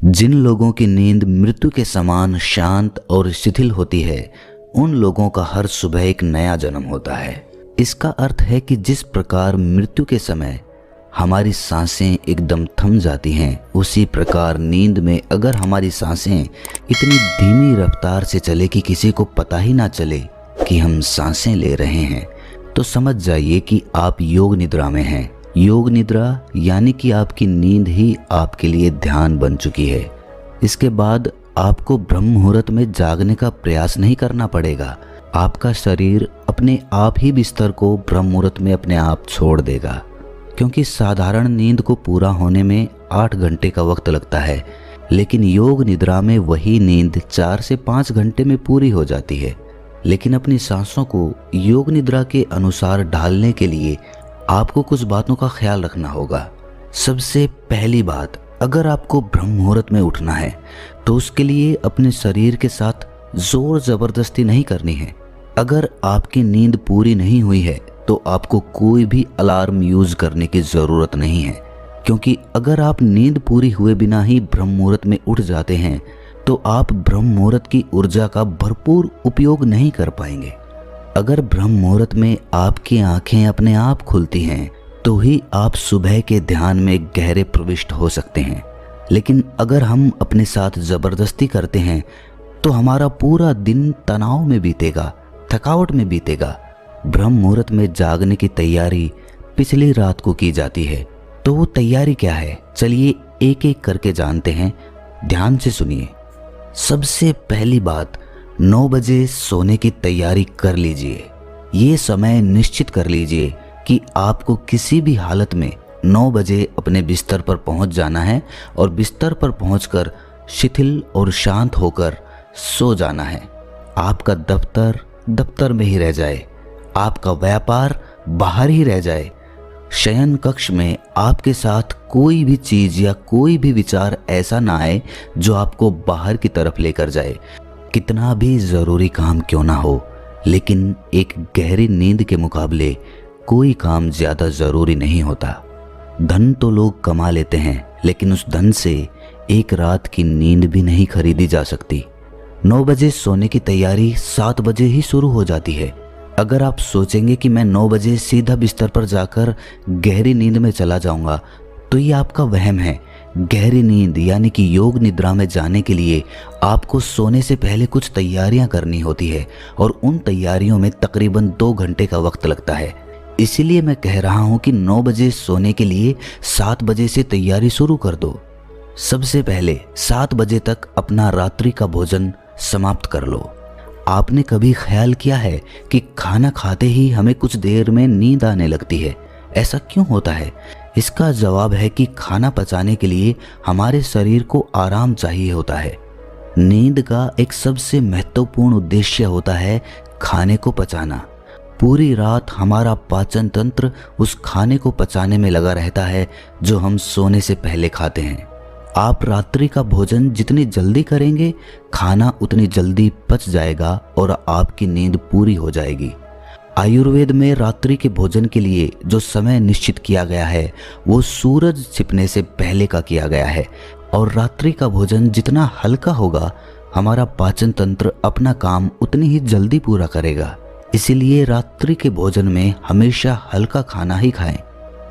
जिन लोगों की नींद मृत्यु के समान शांत और शिथिल होती है, उन लोगों का हर सुबह एक नया जन्म होता है। इसका अर्थ है कि जिस प्रकार मृत्यु के समय हमारी सांसें एकदम थम जाती हैं, उसी प्रकार नींद में अगर हमारी सांसें इतनी धीमी रफ्तार से चले कि किसी को पता ही ना चले कि हम सांसें ले रहे हैं, तो समझ जाइए कि आप योग निद्रा में हैं। योग निद्रा यानी कि आपकी नींद ही आपके लिए ध्यान बन चुकी है। इसके बाद आपको ब्रह्म मुहूर्त में जागने का प्रयास नहीं करना पड़ेगा। आपका शरीर अपने आप ही बिस्तर को ब्रह्म मुहूर्त में अपने आप छोड़ देगा, क्योंकि साधारण नींद को पूरा होने में 8 घंटे का वक्त लगता है, लेकिन योग निद्रा में वही नींद 4 से 5 घंटे में पूरी हो जाती है। लेकिन अपनी सांसों को योग निद्रा के अनुसार ढालने के लिए आपको कुछ बातों का ख्याल रखना होगा। सबसे पहली बात, अगर आपको ब्रह्म मुहूर्त में उठना है तो उसके लिए अपने शरीर के साथ जोर जबरदस्ती नहीं करनी है। अगर आपकी नींद पूरी नहीं हुई है तो आपको कोई भी अलार्म यूज करने की ज़रूरत नहीं है, क्योंकि अगर आप नींद पूरी हुए बिना ही ब्रह्म मुहूर्त में उठ जाते हैं तो आप ब्रह्म मुहूर्त की ऊर्जा का भरपूर उपयोग नहीं कर पाएंगे। अगर ब्रह्म मुहूर्त में आपकी आंखें अपने आप खुलती हैं तो ही आप सुबह के ध्यान में गहरे प्रविष्ट हो सकते हैं। लेकिन अगर हम अपने साथ ज़बरदस्ती करते हैं तो हमारा पूरा दिन तनाव में बीतेगा, थकावट में बीतेगा। ब्रह्म मुहूर्त में जागने की तैयारी पिछली रात को की जाती है। तो वो तैयारी क्या है, चलिए एक एक करके जानते हैं। ध्यान से सुनिए। सबसे पहली बात, 9 बजे सोने की तैयारी कर लीजिए। ये समय निश्चित कर लीजिए कि आपको किसी भी हालत में 9 बजे अपने बिस्तर पर पहुंच जाना है और बिस्तर पर पहुंचकर शिथिल और शांत होकर सो जाना है। आपका दफ्तर दफ्तर में ही रह जाए, आपका व्यापार बाहर ही रह जाए। शयन कक्ष में आपके साथ कोई भी चीज या कोई भी विचार ऐसा ना आए जो आपको बाहर की तरफ लेकर जाए। कितना भी ज़रूरी काम क्यों ना हो, लेकिन एक गहरी नींद के मुकाबले कोई काम ज़्यादा ज़रूरी नहीं होता। धन तो लोग कमा लेते हैं, लेकिन उस धन से एक रात की नींद भी नहीं खरीदी जा सकती। 9 बजे सोने की तैयारी 7 बजे ही शुरू हो जाती है। अगर आप सोचेंगे कि मैं 9 बजे सीधा बिस्तर पर जाकर गहरी नींद में चला जाऊंगा, तो ये आपका वहम है। गहरी नींद यानी कि योग निद्रा में जाने के लिए आपको सोने से पहले कुछ तैयारियां करनी होती है और उन तैयारियों में तकरीबन 2 घंटे का वक्त लगता है। इसीलिए मैं कह रहा हूं कि 9 बजे सोने के लिए 7 बजे से तैयारी शुरू कर दो। सबसे पहले 7 बजे तक अपना रात्रि का भोजन समाप्त कर लो। आपने कभी ख्याल किया है कि खाना खाते ही हमें कुछ देर में नींद आने लगती है? ऐसा क्यों होता है? इसका जवाब है कि खाना पचाने के लिए हमारे शरीर को आराम चाहिए होता है। नींद का एक सबसे महत्वपूर्ण उद्देश्य होता है खाने को पचाना। पूरी रात हमारा पाचन तंत्र उस खाने को पचाने में लगा रहता है जो हम सोने से पहले खाते हैं। आप रात्रि का भोजन जितनी जल्दी करेंगे, खाना उतनी जल्दी पच जाएगा और आपकी नींद पूरी हो जाएगी। आयुर्वेद में रात्रि के भोजन के लिए जो समय निश्चित किया गया है वो सूरज छिपने से पहले का किया गया है, और रात्रि का भोजन जितना हल्का होगा, हमारा पाचन तंत्र अपना काम उतनी ही जल्दी पूरा करेगा। इसीलिए रात्रि के भोजन में हमेशा हल्का खाना ही खाएं।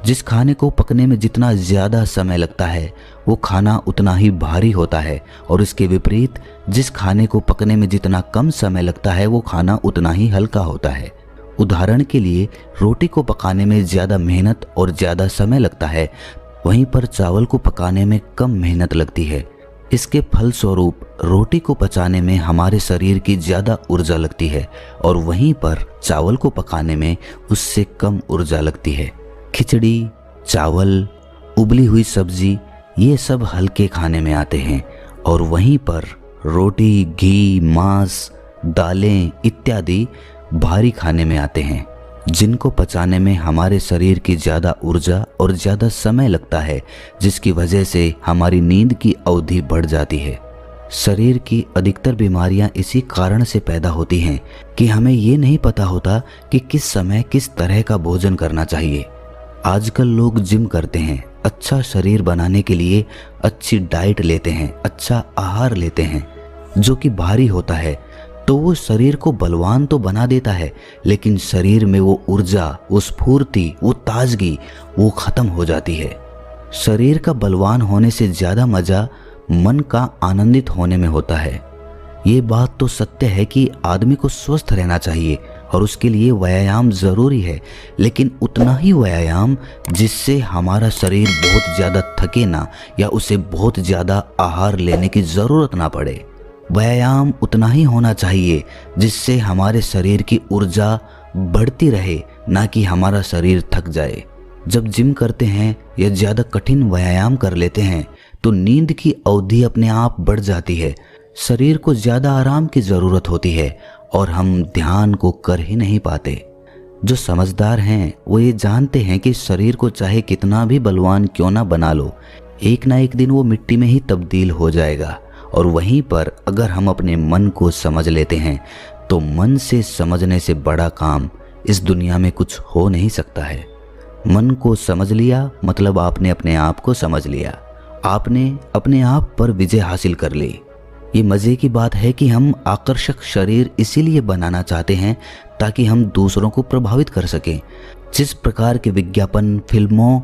जिस खाने को पकने में जितना ज़्यादा समय लगता है वो खाना उतना ही भारी होता है, और इसके विपरीत जिस खाने को पकने में जितना कम समय लगता है वो खाना उतना ही हल्का होता है। उदाहरण के लिए, रोटी को पकाने में ज़्यादा मेहनत और ज़्यादा समय लगता है, वहीं पर चावल को पकाने में कम मेहनत लगती है। इसके फलस्वरूप रोटी को पचाने में हमारे शरीर की ज़्यादा ऊर्जा लगती है और वहीं पर चावल को पकाने में उससे कम ऊर्जा लगती है। खिचड़ी, चावल, उबली हुई सब्जी, ये सब हल्के खाने में आते हैं, और वहीं पर रोटी, घी, मांस, दालें इत्यादि भारी खाने में आते हैं, जिनको पचाने में हमारे शरीर की ज़्यादा ऊर्जा और ज़्यादा समय लगता है, जिसकी वजह से हमारी नींद की अवधि बढ़ जाती है। शरीर की अधिकतर बीमारियां इसी कारण से पैदा होती हैं कि हमें ये नहीं पता होता कि किस समय किस तरह का भोजन करना चाहिए। आजकल लोग जिम करते हैं अच्छा शरीर बनाने के लिए अच्छी डाइट लेते हैं, अच्छा आहार लेते हैं जो कि भारी होता है, तो वो शरीर को बलवान तो बना देता है, लेकिन शरीर में वो ऊर्जा, वो स्फूर्ति, वो ताजगी वो खत्म हो जाती है। शरीर का बलवान होने से ज़्यादा मज़ा मन का आनंदित होने में होता है। ये बात तो सत्य है कि आदमी को स्वस्थ रहना चाहिए और उसके लिए व्यायाम ज़रूरी है, लेकिन उतना ही व्यायाम जिससे हमारा शरीर बहुत ज़्यादा थके ना या उसे बहुत ज़्यादा आहार लेने की ज़रूरत ना पड़े। व्यायाम उतना ही होना चाहिए जिससे हमारे शरीर की ऊर्जा बढ़ती रहे, ना कि हमारा शरीर थक जाए। जब जिम करते हैं या ज़्यादा कठिन व्यायाम कर लेते हैं तो नींद की अवधि अपने आप बढ़ जाती है। शरीर को ज़्यादा आराम की ज़रूरत होती है और हम ध्यान को कर ही नहीं पाते। जो समझदार हैं वो ये जानते हैं कि शरीर को चाहे कितना भी बलवान क्यों ना बना लो, एक ना एक दिन वो मिट्टी में ही तब्दील हो जाएगा। और वहीं पर अगर हम अपने मन को समझ लेते हैं तो मन से समझने से बड़ा काम इस दुनिया में कुछ हो नहीं सकता है। मन को समझ लिया मतलब आपने अपने आप को समझ लिया, आपने अपने आप पर विजय हासिल कर ली। ये मज़े की बात है कि हम आकर्षक शरीर इसीलिए बनाना चाहते हैं ताकि हम दूसरों को प्रभावित कर सकें। जिस प्रकार के विज्ञापन फिल्मों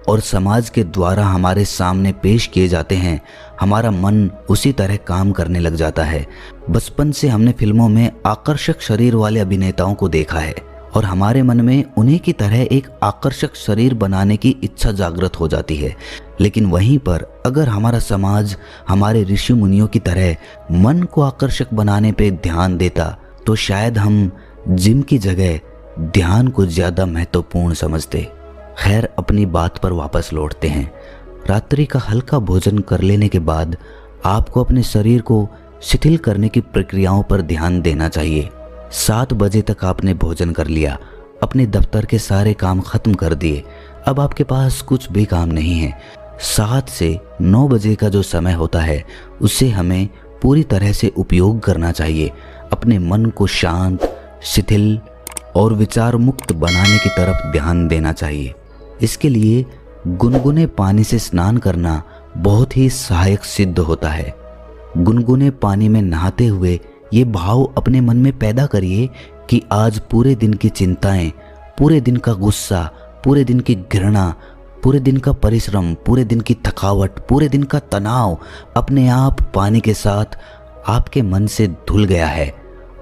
और समाज के द्वारा हमारे सामने पेश किए जाते हैं, हमारा मन उसी तरह काम करने लग जाता है। बचपन से हमने फिल्मों में आकर्षक शरीर वाले अभिनेताओं को देखा है और हमारे मन में उन्हीं की तरह एक आकर्षक शरीर बनाने की इच्छा जागृत हो जाती है। लेकिन वहीं पर अगर हमारा समाज हमारे ऋषि मुनियों की तरह मन को आकर्षक बनाने पे ध्यान देता तो शायद हम जिम की जगह ध्यान को ज़्यादा महत्वपूर्ण समझते। खैर, अपनी बात पर वापस लौटते हैं। रात्रि का हल्का भोजन कर लेने के बाद आपको अपने शरीर को शिथिल करने की प्रक्रियाओं पर ध्यान देना चाहिए। 7 बजे तक आपने भोजन कर लिया, अपने दफ्तर के सारे काम खत्म कर दिए, अब आपके पास कुछ भी काम नहीं है। 7 से 9 बजे का जो समय होता है उसे हमें पूरी तरह से उपयोग करना चाहिए। अपने मन को शांत, शिथिल और विचार मुक्त बनाने की तरफ ध्यान देना चाहिए। इसके लिए गुनगुने पानी से स्नान करना बहुत ही सहायक सिद्ध होता है। गुनगुने पानी में नहाते हुए ये भाव अपने मन में पैदा करिए कि आज पूरे दिन की चिंताएं, पूरे दिन का गुस्सा, पूरे दिन की घृणा, पूरे दिन का परिश्रम, पूरे दिन की थकावट, पूरे दिन का तनाव अपने आप पानी के साथ आपके मन से धुल गया है।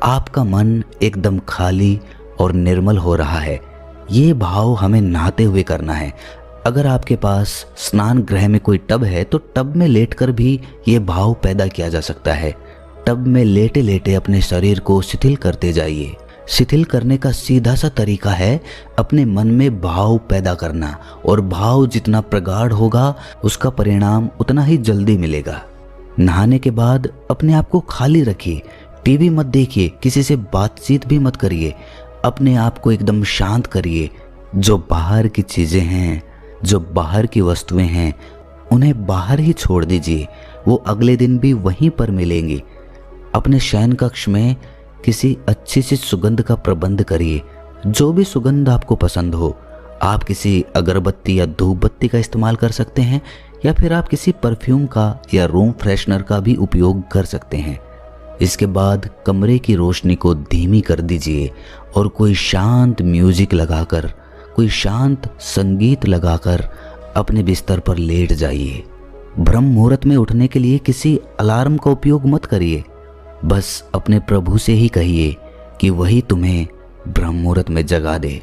आपका मन एकदम खाली और निर्मल हो रहा है। ये भाव हमें नहाते हुए करना है। अगर आपके पास स्नान गृह में कोई टब है तो टब में लेटकर भी ये भाव पैदा किया जा सकता है। टब में लेटे लेटे अपने शरीर को शिथिल करते जाइए। शिथिल करने का सीधा सा तरीका है अपने मन में भाव पैदा करना, और भाव जितना प्रगाढ़ होगा उसका परिणाम उतना ही जल्दी मिलेगा। नहाने के बाद अपने आप को खाली रखिए, टीवी मत देखिए, किसी से बातचीत भी मत करिए, अपने आप को एकदम शांत करिए। जो बाहर की चीज़ें हैं, जो बाहर की वस्तुएं हैं, उन्हें बाहर ही छोड़ दीजिए, वो अगले दिन भी वहीं पर मिलेंगी। अपने शयन कक्ष में किसी अच्छी सी सुगंध का प्रबंध करिए, जो भी सुगंध आपको पसंद हो। आप किसी अगरबत्ती या धूप बत्ती का इस्तेमाल कर सकते हैं या फिर आप किसी परफ्यूम का या रूम फ्रेशनर का भी उपयोग कर सकते हैं। इसके बाद कमरे की रोशनी को धीमी कर दीजिए और कोई शांत म्यूजिक लगाकर, कोई शांत संगीत लगाकर अपने बिस्तर पर लेट जाइए। ब्रह्म मुहूर्त में उठने के लिए किसी अलार्म का उपयोग मत करिए, बस अपने प्रभु से ही कहिए कि वही तुम्हें ब्रह्म मुहूर्त में जगा दे।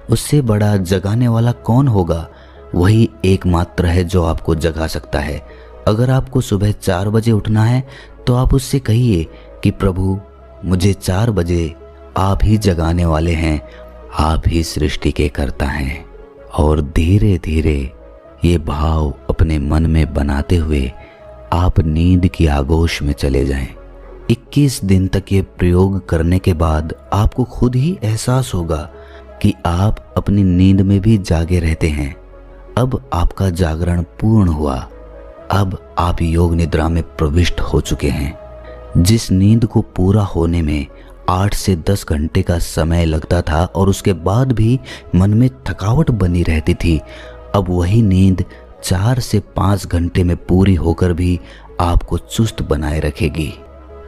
उससे बड़ा जगाने वाला कौन होगा? वही एकमात्र है जो आपको जगा सकता है। अगर आपको सुबह 4 बजे उठना है तो आप उससे कहिए कि प्रभु, मुझे 4 बजे आप ही जगाने वाले हैं, आप ही सृष्टि के कर्ता हैं। और धीरे धीरे ये भाव अपने मन में बनाते हुए आप नींद की आगोश में चले जाएं। 21 दिन तक ये प्रयोग करने के बाद आपको खुद ही एहसास होगा कि आप अपनी नींद में भी जागे रहते हैं। अब आपका जागरण पूर्ण हुआ। अब आप योग निद्रा में प्रविष्ट हो चुके हैं। जिस नींद को पूरा होने में 8 से 10 घंटे का समय लगता था और उसके बाद भी मन में थकावट बनी रहती थी, अब वही नींद 4 से 5 घंटे में पूरी होकर भी आपको चुस्त बनाए रखेगी,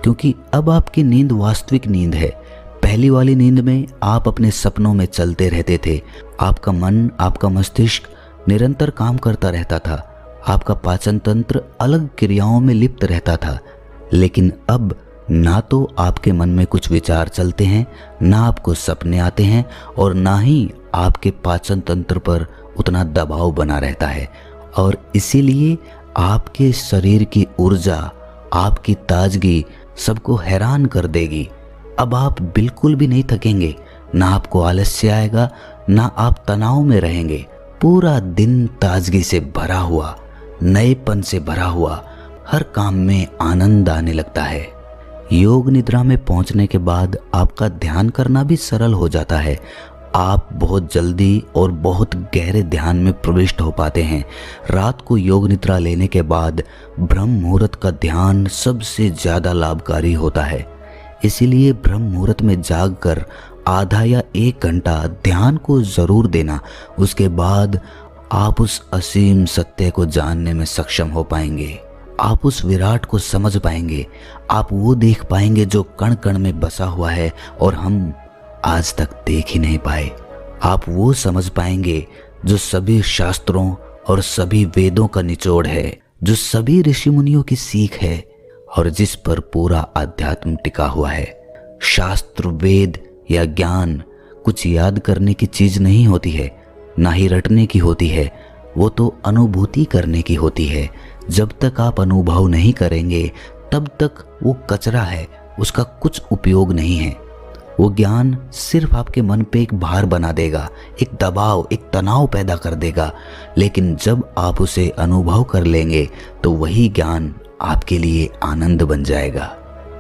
क्योंकि अब आपकी नींद वास्तविक नींद है। पहली वाली नींद में आप अपने सपनों में चलते रहते थे, आपका मन, आपका मस्तिष्क निरंतर काम करता रहता था, आपका पाचन तंत्र अलग क्रियाओं में लिप्त रहता था। लेकिन अब ना तो आपके मन में कुछ विचार चलते हैं, ना आपको सपने आते हैं, और ना ही आपके पाचन तंत्र पर उतना दबाव बना रहता है। और इसीलिए आपके शरीर की ऊर्जा, आपकी ताजगी सबको हैरान कर देगी। अब आप बिल्कुल भी नहीं थकेंगे, ना आपको आलस्य आएगा, ना आप तनाव में रहेंगे। पूरा दिन ताजगी से भरा हुआ, नएपन से भरा हुआ, हर काम में आनंद आने लगता है। योग निद्रा में पहुंचने के बाद आपका ध्यान करना भी सरल हो जाता है। आप बहुत जल्दी और बहुत गहरे ध्यान में प्रविष्ट हो पाते हैं। रात को योग निद्रा लेने के बाद ब्रह्म मुहूर्त का ध्यान सबसे ज़्यादा लाभकारी होता है। इसीलिए ब्रह्म मुहूर्त में जागकर आधा या 1 घंटा ध्यान को ज़रूर देना। उसके बाद आप उस असीम सत्य को जानने में सक्षम हो पाएंगे। आप उस विराट को समझ पाएंगे। आप वो देख पाएंगे जो कण कण में बसा हुआ है और हम आज तक देख ही नहीं पाए। आप वो समझ पाएंगे जो सभी शास्त्रों और सभी वेदों का निचोड़ है, जो सभी ऋषि मुनियों की सीख है और जिस पर पूरा अध्यात्म टिका हुआ है। शास्त्र, वेद या ज्ञान कुछ याद करने की चीज नहीं होती है, ना ही रटने की होती है। वो तो अनुभूति करने की होती है। जब तक आप अनुभव नहीं करेंगे तब तक वो कचरा है, उसका कुछ उपयोग नहीं है। वो ज्ञान सिर्फ आपके मन पे एक भार बना देगा, एक दबाव, एक तनाव पैदा कर देगा। लेकिन जब आप उसे अनुभव कर लेंगे तो वही ज्ञान आपके लिए आनंद बन जाएगा।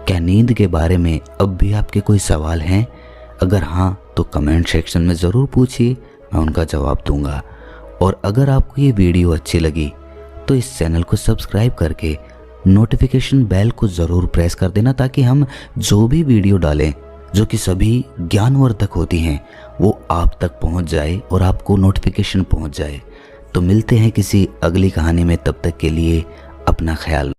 क्या नींद के बारे में अब भी आपके कोई सवाल हैं? अगर हाँ तो कमेंट सेक्शन में ज़रूर पूछिए, मैं उनका जवाब दूंगा। और अगर आपको ये वीडियो अच्छी लगी तो इस चैनल को सब्सक्राइब करके नोटिफिकेशन बेल को ज़रूर प्रेस कर देना, ताकि हम जो भी वीडियो डालें जो कि सभी ज्ञानवर्धक होती हैं वो आप तक पहुंच जाए और आपको नोटिफिकेशन पहुंच जाए। तो मिलते हैं किसी अगली कहानी में, तब तक के लिए अपना ख्याल